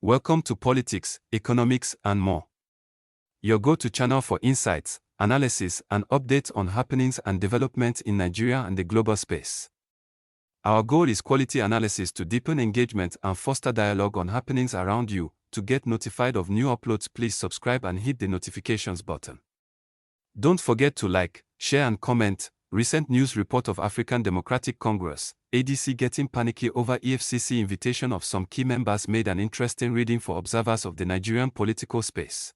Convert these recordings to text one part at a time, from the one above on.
Welcome to Politics, Economics, and More. Your go-to channel for insights, analysis, and updates on happenings and developments in Nigeria and the global space. Our goal is quality analysis to deepen engagement and foster dialogue on happenings around you. To get notified of new uploads, please subscribe and hit the notifications button. Don't forget to like, share, and comment. Recent news report of African Democratic Congress, ADC getting panicky over EFCC invitation of some key members made an interesting reading for observers of the Nigerian political space.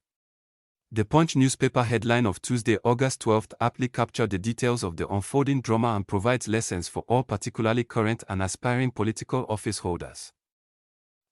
The Punch newspaper headline of Tuesday, August 12, aptly captured the details of the unfolding drama and provides lessons for all, particularly current and aspiring political office holders.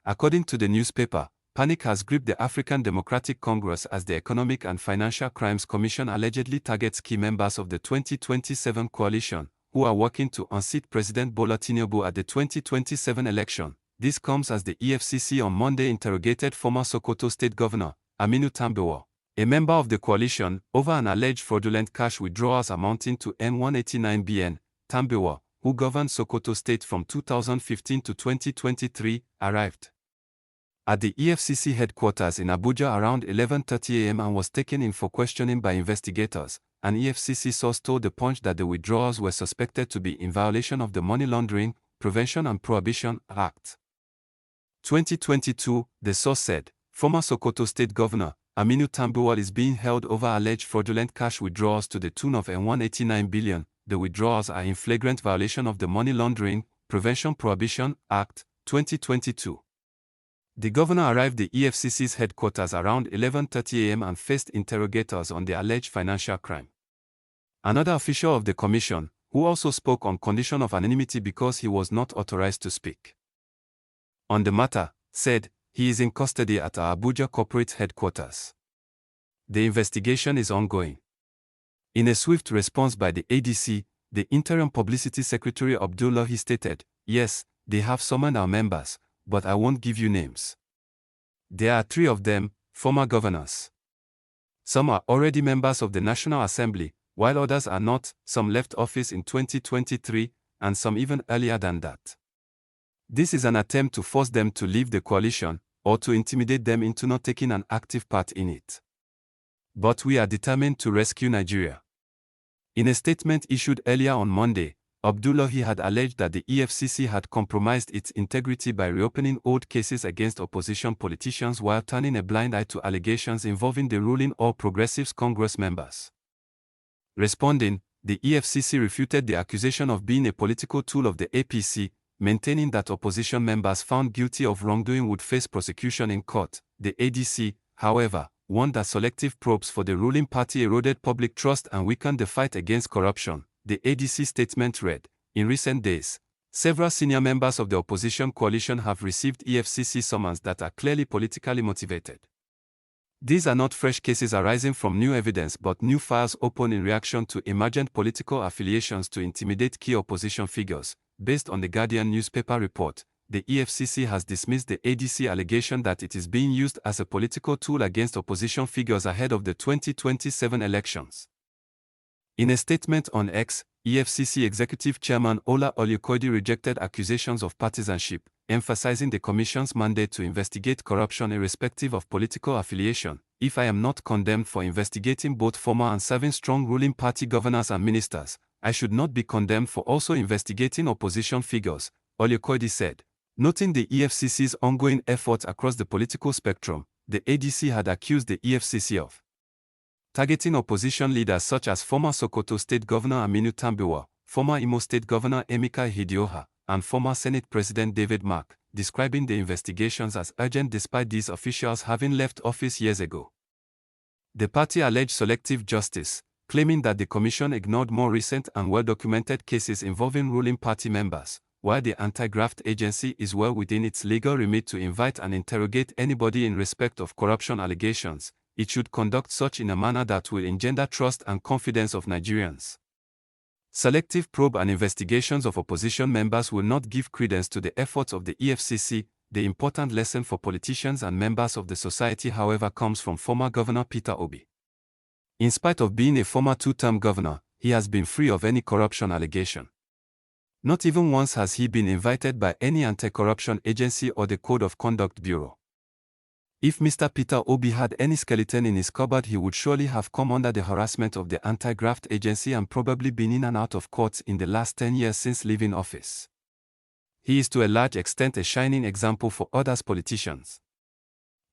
According to the newspaper, panic has gripped the African Democratic Congress as the Economic and Financial Crimes Commission allegedly targets key members of the 2027 coalition, who are working to unseat President Bola Tinubu at the 2027 election. This comes as the EFCC on Monday interrogated former Sokoto State Governor, Aminu Tambuwal, a member of the coalition, over an alleged fraudulent cash withdrawals amounting to N189 billion. Tambuwal, who governed Sokoto State from 2015 to 2023, arrived at the EFCC headquarters in Abuja around 11:30 a.m. and was taken in for questioning by investigators. An EFCC source told The Punch that the withdrawals were suspected to be in violation of the Money Laundering, Prevention and Prohibition Act 2022, the source said. Former Sokoto State Governor, Aminu Tambuwal, is being held over alleged fraudulent cash withdrawals to the tune of N189 billion. The withdrawals are in flagrant violation of the Money Laundering, Prevention Prohibition Act 2022. The governor arrived at the EFCC's headquarters around 11:30 a.m. and faced interrogators on the alleged financial crime. Another official of the commission, who also spoke on condition of anonymity because he was not authorized to speak on the matter, said he is in custody at our Abuja corporate headquarters. The investigation is ongoing. In a swift response by the ADC, the interim publicity secretary Abdullahi stated, "Yes, they have summoned our members, but I won't give you names. There are 3 of them, former governors. Some are already members of the National Assembly, while others are not. Some left office in 2023, and some even earlier than that. This is an attempt to force them to leave the coalition, or to intimidate them into not taking an active part in it. But we are determined to rescue Nigeria." In a statement issued earlier on Monday, Abdullahi had alleged that the EFCC had compromised its integrity by reopening old cases against opposition politicians while turning a blind eye to allegations involving the ruling All Progressives Congress members. Responding, the EFCC refuted the accusation of being a political tool of the APC, maintaining that opposition members found guilty of wrongdoing would face prosecution in court. The ADC, however, warned that selective probes for the ruling party eroded public trust and weakened the fight against corruption. The ADC statement read, "In recent days, several senior members of the opposition coalition have received EFCC summons that are clearly politically motivated. These are not fresh cases arising from new evidence but new files opened in reaction to emergent political affiliations to intimidate key opposition figures." Based on the Guardian newspaper report, the EFCC has dismissed the ADC allegation that it is being used as a political tool against opposition figures ahead of the 2027 elections. In a statement on X, EFCC Executive Chairman Ola Olukoyede rejected accusations of partisanship, emphasizing the Commission's mandate to investigate corruption irrespective of political affiliation. "If I am not condemned for investigating both former and serving strong ruling party governors and ministers, I should not be condemned for also investigating opposition figures," Olukoyede said. Noting the EFCC's ongoing efforts across the political spectrum, the ADC had accused the EFCC of targeting opposition leaders such as former Sokoto State Governor Aminu Tambuwal, former Imo State Governor Emeka Ihedioha, and former Senate President David Mark, describing the investigations as urgent despite these officials having left office years ago. The party alleged selective justice, claiming that the commission ignored more recent and well-documented cases involving ruling party members. While the anti-graft agency is well within its legal remit to invite and interrogate anybody in respect of corruption allegations, it should conduct such in a manner that will engender trust and confidence of Nigerians. Selective probe and investigations of opposition members will not give credence to the efforts of the EFCC. The important lesson for politicians and members of the society, however, comes from former Governor Peter Obi. In spite of being a former 2-term governor, he has been free of any corruption allegation. Not even once has he been invited by any anti-corruption agency or the Code of Conduct Bureau. If Mr. Peter Obi had any skeleton in his cupboard, he would surely have come under the harassment of the anti-graft agency and probably been in and out of courts in the last 10 years since leaving office. He is to a large extent a shining example for other politicians.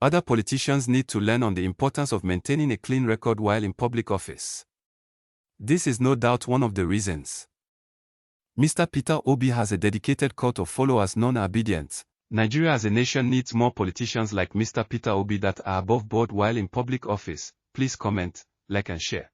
Other politicians need to learn on the importance of maintaining a clean record while in public office. This is no doubt one of the reasons. Mr. Peter Obi has a dedicated cult of followers non-obedient. Nigeria as a nation needs more politicians like Mr. Peter Obi that are above board while in public office. Please comment, like and share.